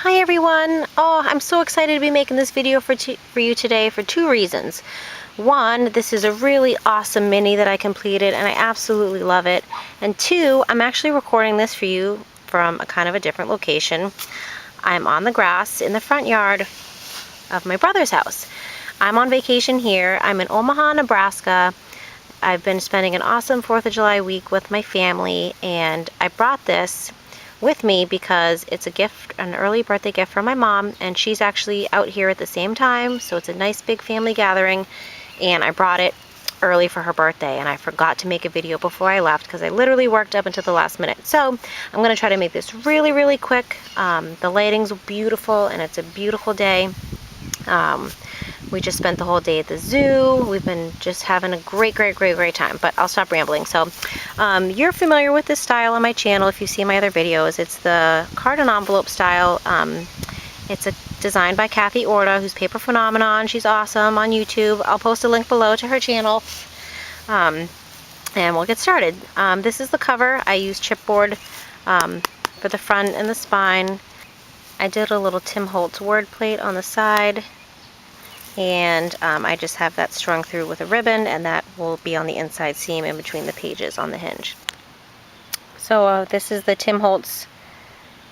Hi everyone! Oh, I'm so excited to be making this video for you today for two reasons. One, this is a really awesome mini that I completed and I absolutely love it. And two, I'm actually recording this for you from a kind of a different location. I'm on the grass in the front yard of my brother's house. I'm on vacation here. I'm in Omaha, Nebraska. I've been spending an awesome 4th of July week with my family, and I brought this with me because it's a gift, an early birthday gift from my mom, and she's actually out here at the same time, so it's a nice big family gathering, and I brought it early for her birthday, and I forgot to make a video before I left because I literally worked up until the last minute. So I'm going to try to make this really quick. The lighting's beautiful and it's a beautiful day. We just spent the whole day at the zoo. We've been just having a great time, but I'll stop rambling. So you're familiar with this style on my channel if you see my other videos. It's the card and envelope style. It's designed by Kathy Orta, who's Paper Phenomenon. She's awesome on YouTube. I'll post a link below to her channel. And we'll get started. This is the cover. I used chipboard for the front and the spine. I did a little Tim Holtz word plate on the side. And I just have that strung through with a ribbon, and that will be on the inside seam in between the pages on the hinge. So this is the Tim Holtz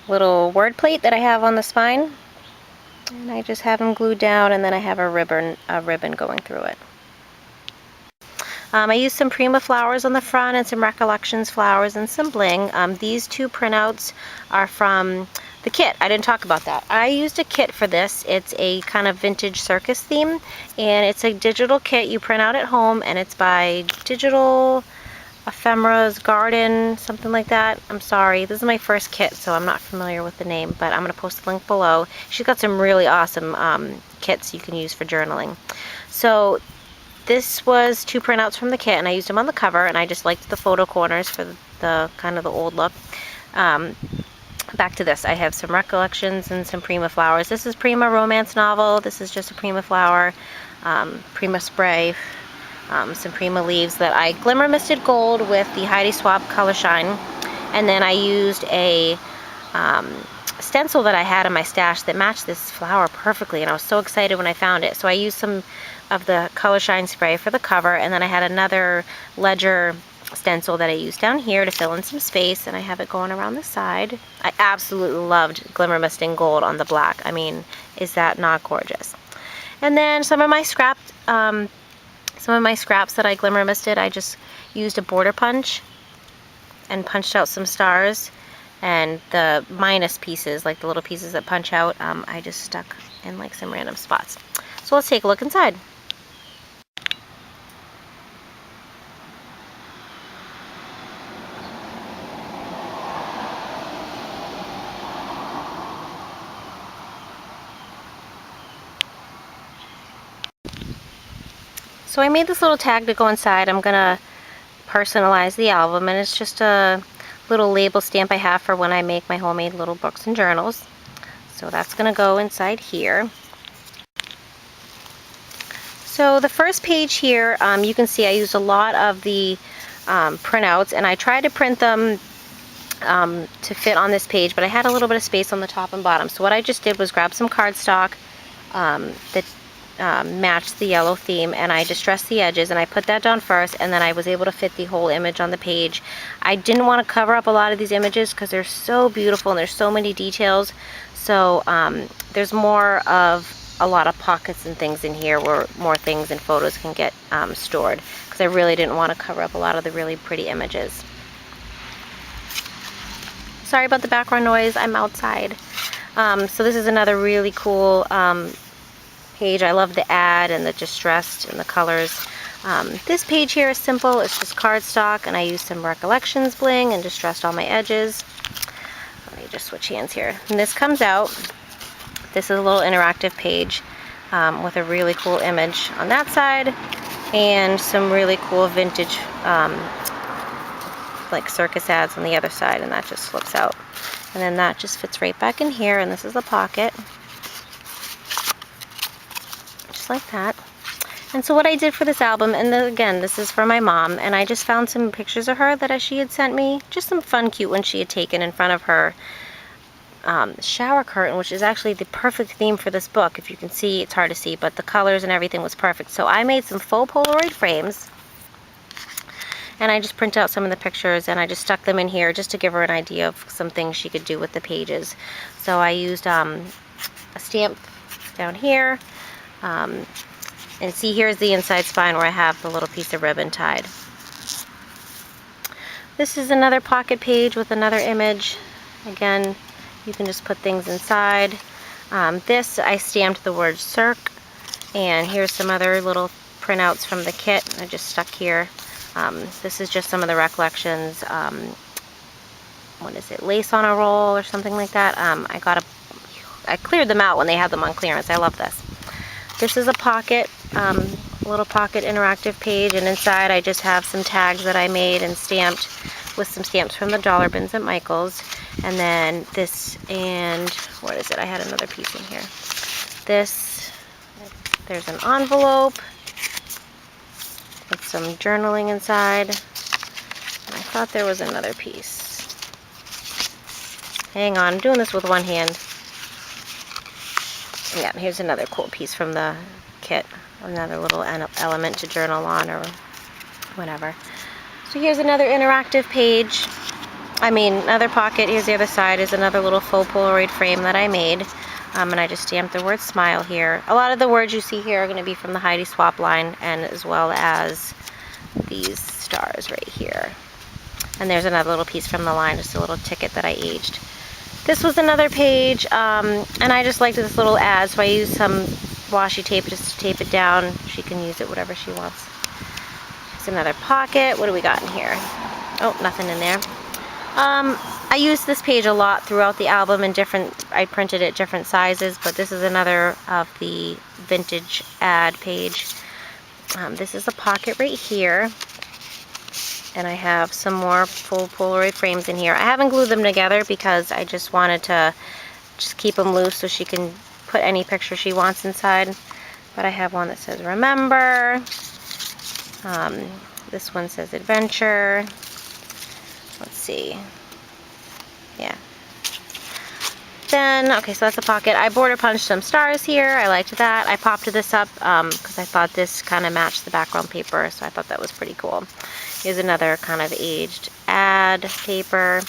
little word plate that I have on the spine, and I just have them glued down, and then I have a ribbon going through it. I used some Prima flowers on the front and some Recollections flowers and some bling. These two printouts are from the kit. I didn't talk about that. I used a kit for this. It's a kind of vintage circus theme, and it's a digital kit you print out at home, and it's by Digital Ephemera's Garden, something like that. I'm sorry, this is my first kit, so I'm not familiar with the name, but I'm going to post the link below. She's got some really awesome kits you can use for journaling. So this was two printouts from the kit, and I used them on the cover, and I just liked the photo corners for the kind of the old look. Back to this, I have some Recollections and some Prima flowers. This is Prima romance novel. This is just a Prima flower, Prima spray, some Prima leaves that I glimmer misted gold with the Heidi Swapp Color Shine, and then I used a stencil that I had in my stash that matched this flower perfectly, and I was so excited when I found it. So I used some of the Color Shine spray for the cover, and then I had another ledger stencil that I used down here to fill in some space, and I have it going around the side. I absolutely loved glimmer misting gold on the black. I mean, is that not gorgeous? And then some of my scraps that I glimmer misted, I just used a border punch and punched out some stars, and the minus pieces, like the little pieces that punch out, I just stuck in like some random spots. So let's take a look inside. So I made this little tag to go inside. I'm gonna personalize the album, and it's just a little label stamp I have for when I make my homemade little books and journals. So that's gonna go inside here. So the first page here, you can see I used a lot of the printouts, and I tried to print them to fit on this page, but I had a little bit of space on the top and bottom. So what I just did was grab some cardstock that matched the yellow theme, and I distressed the edges, and I put that down first, and then I was able to fit the whole image on the page. I didn't want to cover up a lot of these images because they're so beautiful and there's so many details. So there's more of a lot of pockets and things in here where more things and photos can get stored, because I really didn't want to cover up a lot of the really pretty images. Sorry about the background noise, I'm outside. So this is another really cool page. I love the ad and the distressed and the colors. This page here is simple. It's just cardstock, and I used some Recollections bling and distressed all my edges. Let me just switch hands here. And this comes out. This is a little interactive page with a really cool image on that side, and some really cool vintage like circus ads on the other side, and that just flips out. And then that just fits right back in here, and this is the pocket. Like that. And so what I did for this album, and again, this is for my mom, and I just found some pictures of her that she had sent me, just some fun cute ones she had taken in front of her shower curtain, which is actually the perfect theme for this book. If you can see, it's hard to see, but the colors and everything was perfect. So I made some faux Polaroid frames, and I just printed out some of the pictures, and I just stuck them in here just to give her an idea of some things she could do with the pages. So I used a stamp down here, and see, here's the inside spine where I have the little piece of ribbon tied. This is another pocket page with another image. Again, you can just put things inside. This, I stamped the word Circ, and here's some other little printouts from the kit I just stuck here. This is just some of the recollections. What is it, lace on a roll or something like that. I cleared them out when they had them on clearance. I love this. This is a pocket, little pocket interactive page, and inside I just have some tags that I made and stamped with some stamps from the dollar bins at Michael's. And then this, and what is it? I had another piece in here. This, there's an envelope with some journaling inside. And I thought there was another piece. Hang on, I'm doing this with one hand. Yeah, here's another cool piece from the kit. Another little element to journal on or whatever. So here's another interactive page. Another pocket. Here's the other side is another little faux Polaroid frame that I made. And I just stamped the word smile here. A lot of the words you see here are going to be from the Heidi Swap line, and as well as these stars right here. And there's another little piece from the line, just a little ticket that I aged. This was another page, and I just liked this little ad, so I used some washi tape just to tape it down. She can use it whatever she wants. It's another pocket. What do we got in here? Oh, nothing in there. I used this page a lot throughout the album in I printed it different sizes, but this is another of the vintage ad page. This is a pocket right here, and I have some more full Polaroid frames in here. I haven't glued them together because I just wanted to just keep them loose so she can put any picture she wants inside. But I have one that says remember. This one says adventure. Let's see. Yeah. Then, okay, so that's a pocket. I border punched some stars here. I liked that. I popped this up because I thought this kind of matched the background paper, so I thought that was pretty cool. Here's another kind of aged ad paper.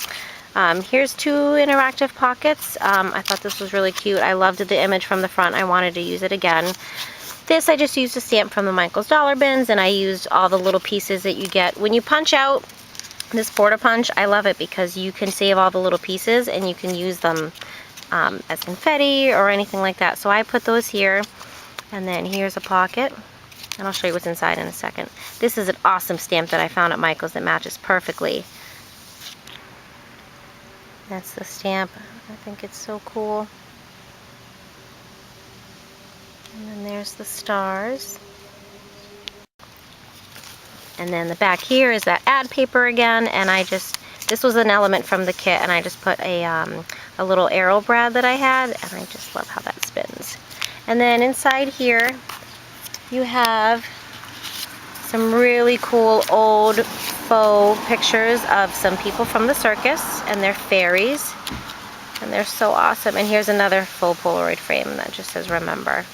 Here's two interactive pockets. I thought this was really cute. I loved the image from the front. I wanted to use it again. This I just used a stamp from the Michael's Dollar Bins, and I used all the little pieces that you get when you punch out this border punch. I love it because you can save all the little pieces and you can use them as confetti or anything like that. So I put those here, and then here's a pocket, and I'll show you what's inside in a second. This is an awesome stamp that I found at Michael's that matches perfectly. That's the stamp. I think it's so cool. And then there's the stars. And then the back here is that ad paper again, and this was an element from the kit, and I just put a little arrow brad that I had, and I just love how that spins. And then inside here, you have some really cool old faux pictures of some people from the circus and their fairies, and they're so awesome. And here's another faux Polaroid frame that just says remember.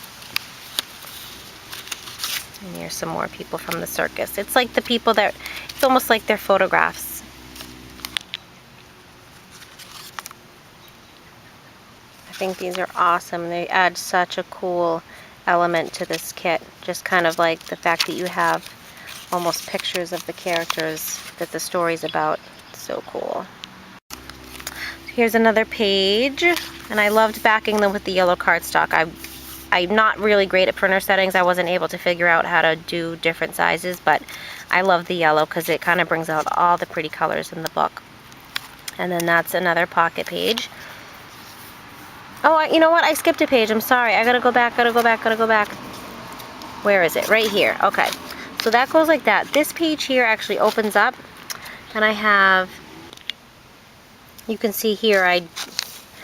And here's some more people from the circus. It's like the people that, it's almost like they're photographs. I think these are awesome. They add such a cool element to this kit. Just kind of like the fact that you have almost pictures of the characters that the story's about. So cool. Here's another page, and I loved backing them with the yellow cardstock. I'm not really great at printer settings. I wasn't able to figure out how to do different sizes, but I love the yellow because it kind of brings out all the pretty colors in the book. And then that's another pocket page. Oh, you know what? I skipped a page. I'm sorry. I gotta go back, gotta go back. Where is it? Right here. Okay. So that goes like that. This page here actually opens up, and I have, you can see here, I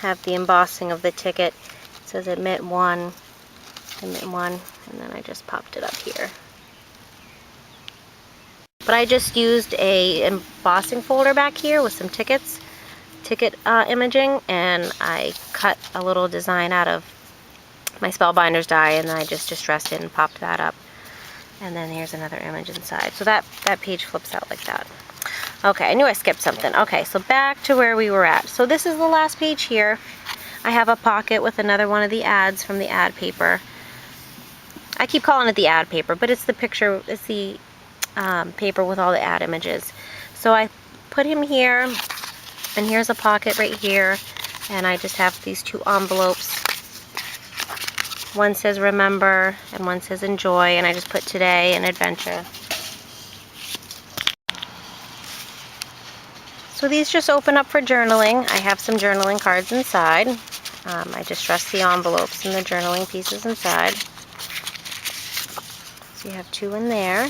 have the embossing of the ticket. It says admit one, and then I just popped it up here. But I just used a embossing folder back here with some tickets ticket imaging, and I cut a little design out of my Spellbinders die, and then I just distressed it and popped that up. And then here's another image inside. So that page flips out like that. Okay, I knew I skipped something. Okay, so back to where we were at. So this is the last page here. I have a pocket with another one of the ads from the ad paper. I keep calling it the ad paper, but it's the picture, it's the paper with all the ad images. So I put him here, and here's a pocket right here, and I just have these 2 envelopes. One says remember, and one says enjoy, and I just put today and adventure. So these just open up for journaling. I have some journaling cards inside. I distressed the envelopes and the journaling pieces inside. So you have 2 in there.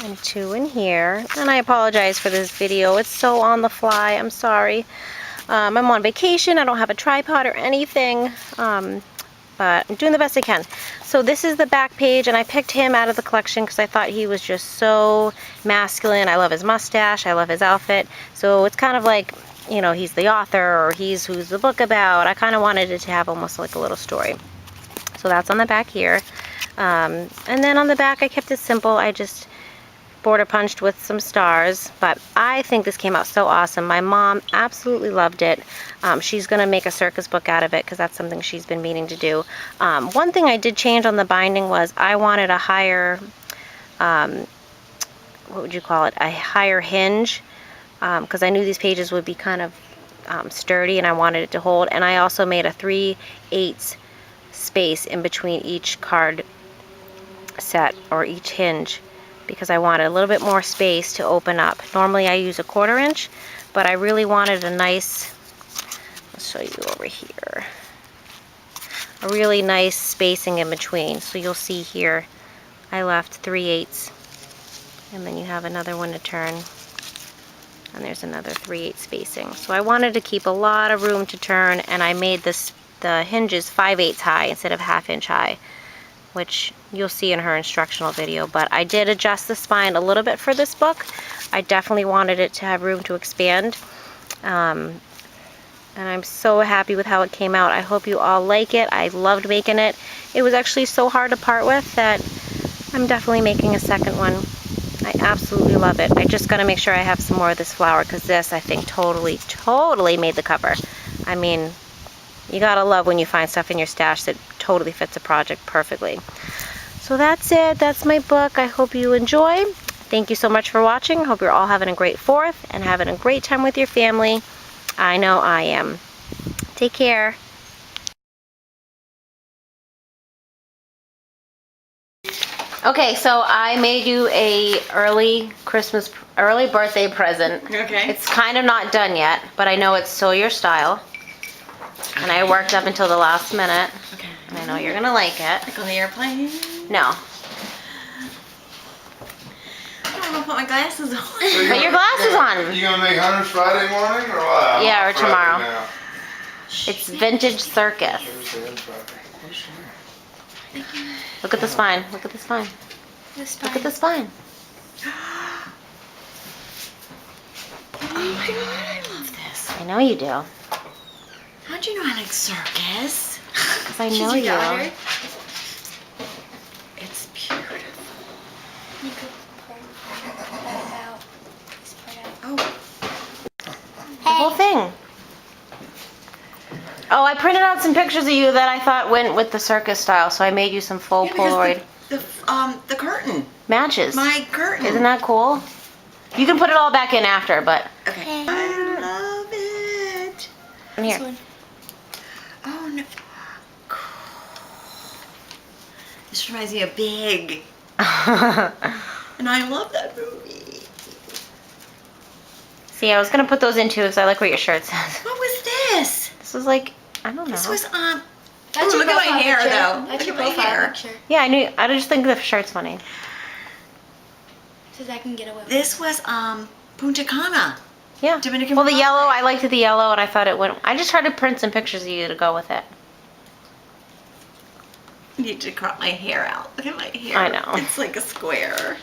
And 2 in here. And I apologize for this video. It's so on the fly. I'm sorry. I'm on vacation. I don't have a tripod or anything. But I'm doing the best I can. So this is the back page, and I picked him out of the collection because I thought he was just so masculine. I love his mustache. I love his outfit. So it's kind of like, you know, he's the author, or he's who's the book about. I kind of wanted it to have almost like a little story. So that's on the back here. And then on the back I kept it simple. I just border punched with some stars, but I think this came out so awesome. My mom absolutely loved it. She's gonna make a circus book out of it because that's something she's been meaning to do. One thing I did change on the binding was I wanted a higher, what would you call it, a higher hinge, because I knew these pages would be kind of sturdy, and I wanted it to hold. And I also made a 3/8 space in between each card set, or each hinge, because I wanted a little bit more space to open up. Normally I use a 1/4 inch, but I really wanted a nice, I'll show you over here, a really nice spacing in between. So you'll see here I left 3/8, and then you have another one to turn, and there's another 3/8 spacing. So I wanted to keep a lot of room to turn, and I made the hinges 5/8 high instead of 1/2 inch high, which you'll see in her instructional video. But I did adjust the spine a little bit for this book. I definitely wanted it to have room to expand. And I'm so happy with how it came out. I hope you all like it. I loved making it. It was actually so hard to part with that I'm definitely making a second one. I absolutely love it. I just gotta make sure I have some more of this flower, because this, I think, totally made the cover. I mean, you gotta love when you find stuff in your stash that totally fits a project perfectly. So that's it. That's my book. I hope you enjoy. Thank you so much for watching. Hope you're all having a great 4th and having a great time with your family. I know I am. Take care. Okay, so I made you a early birthday present. Okay. It's kind of not done yet, but I know it's still your style. And I worked up until the last minute. Okay. And I know you're gonna like it. Like on the airplane? No. I don't want to put my glasses on. Put your glasses on. You gonna make Hunter's Friday morning or what? Yeah, or tomorrow. Now. It's vintage Circus. Thursday and Friday. Look at the spine. Look at the spine. Look at the spine. Oh my god, I love this. I know you do. How'd you know I like circus? Because I know you. Daughter? It's beautiful. You could pull that out. This part out. Oh. The whole thing. Oh, I printed out some pictures of you that I thought went with the circus style, so I made you some full Yeah, because Polaroid the curtain. matches. My curtain. Isn't that cool? You can put it all back in after, but Okay. I love it. in here. This one. Oh no. Cool. This reminds me of Big. And I love that movie. See, I was gonna put those in too because I like what your shirt says. What was this? This was like, I don't know. This was That's Oh, your look at my profile hair, picture. though. That's Look your at my profile hair. picture. Yeah, I knew. I just think the shirt's funny. Says I can get away with This was Punta Cana. Yeah. Dominican Well, the Republic. yellow, I liked the yellow, and I thought it went. I just tried to print some pictures of you to go with it. I need to crop my hair out. Look at my hair. I know. It's like a square.